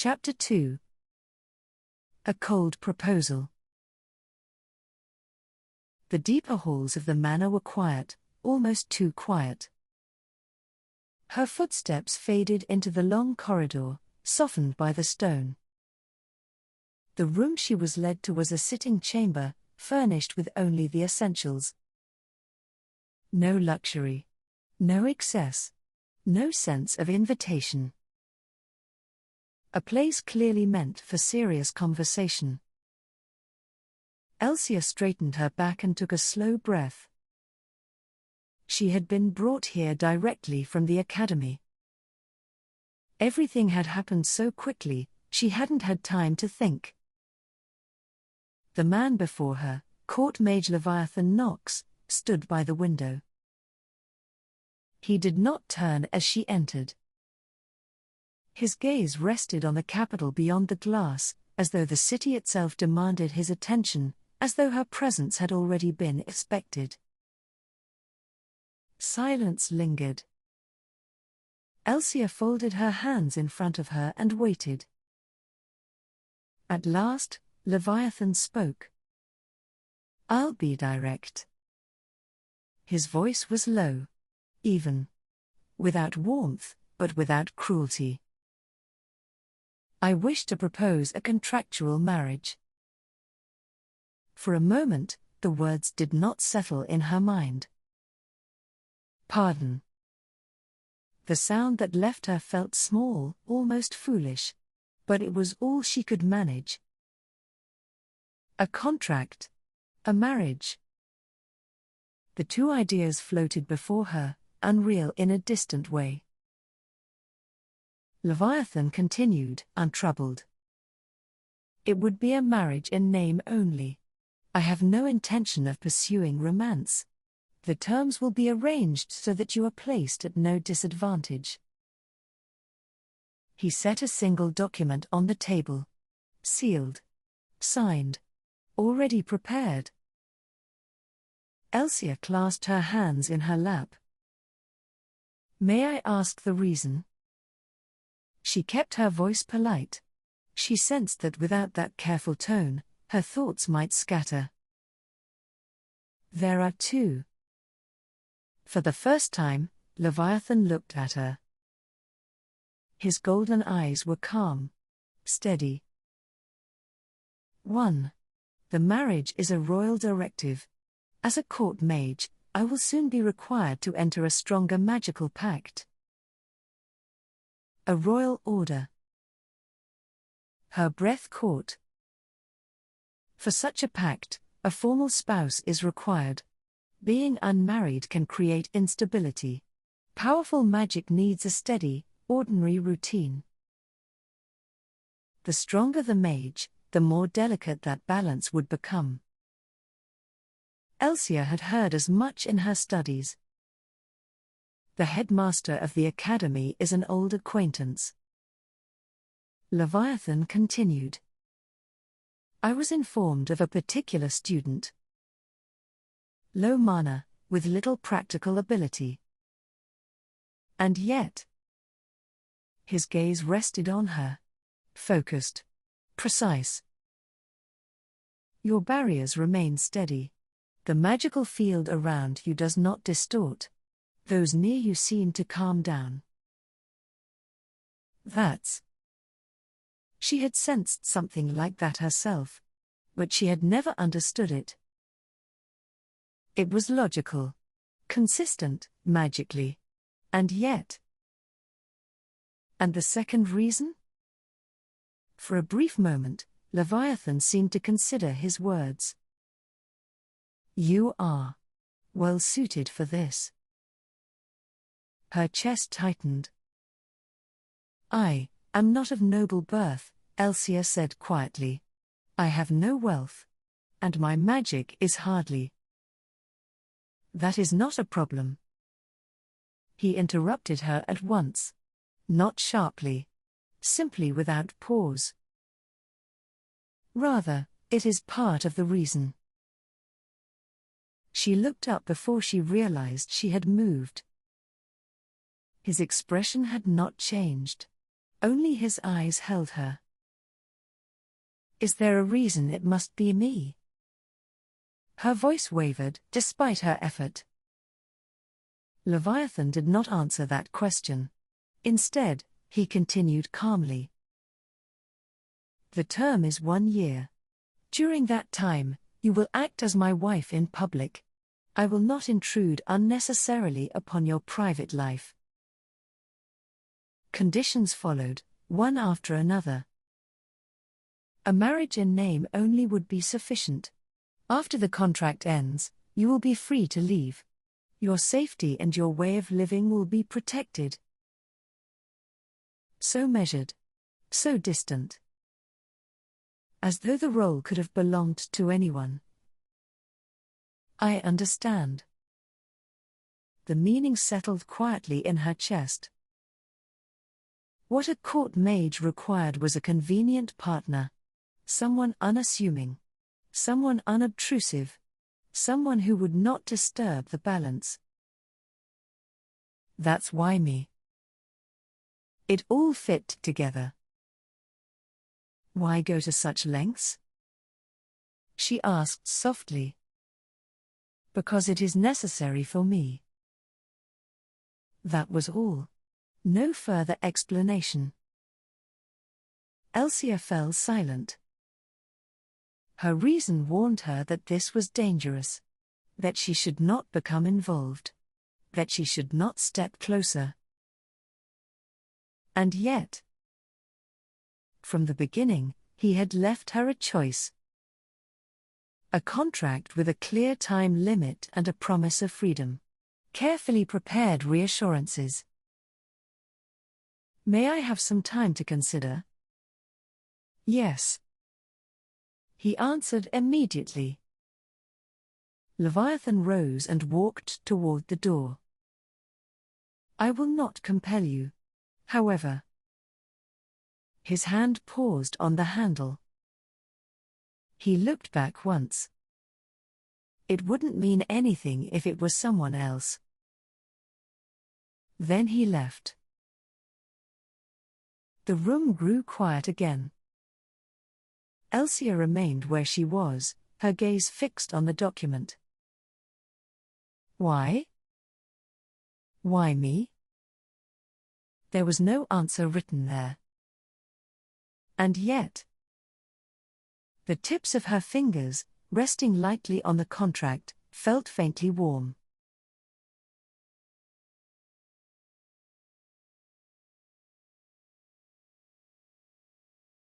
Chapter 2. A Cold Proposal. The deeper halls of the manor were quiet, almost too quiet. Her footsteps faded into the long corridor, softened by the stone. The room she was led to was a sitting chamber, furnished with only the essentials. No luxury. No excess. No sense of invitation. A place clearly meant for serious conversation. Elsia straightened her back and took a slow breath. She had been brought here directly from the academy. Everything had happened so quickly, she hadn't had time to think. The man before her, Court Mage Leviathan Knox, stood by the window. He did not turn as she entered. His gaze rested on the capital beyond the glass, as though the city itself demanded his attention, as though her presence had already been expected. Silence lingered. Elsia folded her hands in front of her and waited. At last, Leviathan spoke. "I'll be direct." His voice was low, even. Without warmth, but without cruelty. "I wish to propose a contractual marriage." For a moment, the words did not settle in her mind. "Pardon." The sound that left her felt small, almost foolish. But it was all she could manage. A contract. A marriage. The two ideas floated before her, unreal in a distant way. Leviathan continued, untroubled. "It would be a marriage in name only. I have no intention of pursuing romance. The terms will be arranged so that you are placed at no disadvantage." He set a single document on the table. Sealed. Signed. Already prepared. Elsia clasped her hands in her lap. "May I ask the reason?" She kept her voice polite. She sensed that without that careful tone, her thoughts might scatter. "There are two." For the first time, Leviathan looked at her. His golden eyes were calm, steady. "1. The marriage is a royal directive. As a court mage, I will soon be required to enter a stronger magical pact. A royal order." Her breath caught. For such a pact, a formal spouse is required. Being unmarried can create instability. Powerful magic needs a steady, ordinary routine. The stronger the mage, the more delicate that balance would become. Elsia had heard as much in her studies. The headmaster of the academy is an old acquaintance. Leviathan continued. "I was informed of a particular student. Low mana, with little practical ability. And yet..." His gaze rested on her. Focused. Precise. "Your barriers remain steady. The magical field around you does not distort. Those near you seem to calm down." That's. She had sensed something like that herself. But she had never understood it. It was logical. Consistent, magically. And yet. And the second reason? For a brief moment, Leviathan seemed to consider his words. "You are well suited for this." Her chest tightened. "I am not of noble birth," Elsia said quietly. "I have no wealth. And my magic is hardly." "That is not a problem." He interrupted her at once. Not sharply. Simply without pause. "Rather, it is part of the reason." She looked up before she realized she had moved. His expression had not changed. Only his eyes held her. Is there a reason it must be me? Her voice wavered, despite her effort. Leviathan did not answer that question. Instead, he continued calmly. The term is 1 year. During that time, you will act as my wife in public. I will not intrude unnecessarily upon your private life. Conditions followed, one after another. A marriage in name only would be sufficient. After the contract ends, you will be free to leave. Your safety and your way of living will be protected. So measured. So distant. As though the role could have belonged to anyone. I understand. The meaning settled quietly in her chest. What a court mage required was a convenient partner. Someone unassuming. Someone unobtrusive. Someone who would not disturb the balance. That's why me. It all fit together. Why go to such lengths? She asked softly. Because it is necessary for me. That was all. No further explanation. Elsia fell silent. Her reason warned her that this was dangerous. That she should not become involved. That she should not step closer. And yet, from the beginning, he had left her a choice. A contract with a clear time limit and a promise of freedom. Carefully prepared reassurances. May I have some time to consider? Yes. He answered immediately. Leviathan rose and walked toward the door. I will not compel you. However. His hand paused on the handle. He looked back once. It wouldn't mean anything if it was someone else. Then he left. The room grew quiet again. Elsia remained where she was, her gaze fixed on the document. Why? Why me? There was no answer written there. And yet, the tips of her fingers, resting lightly on the contract, felt faintly warm.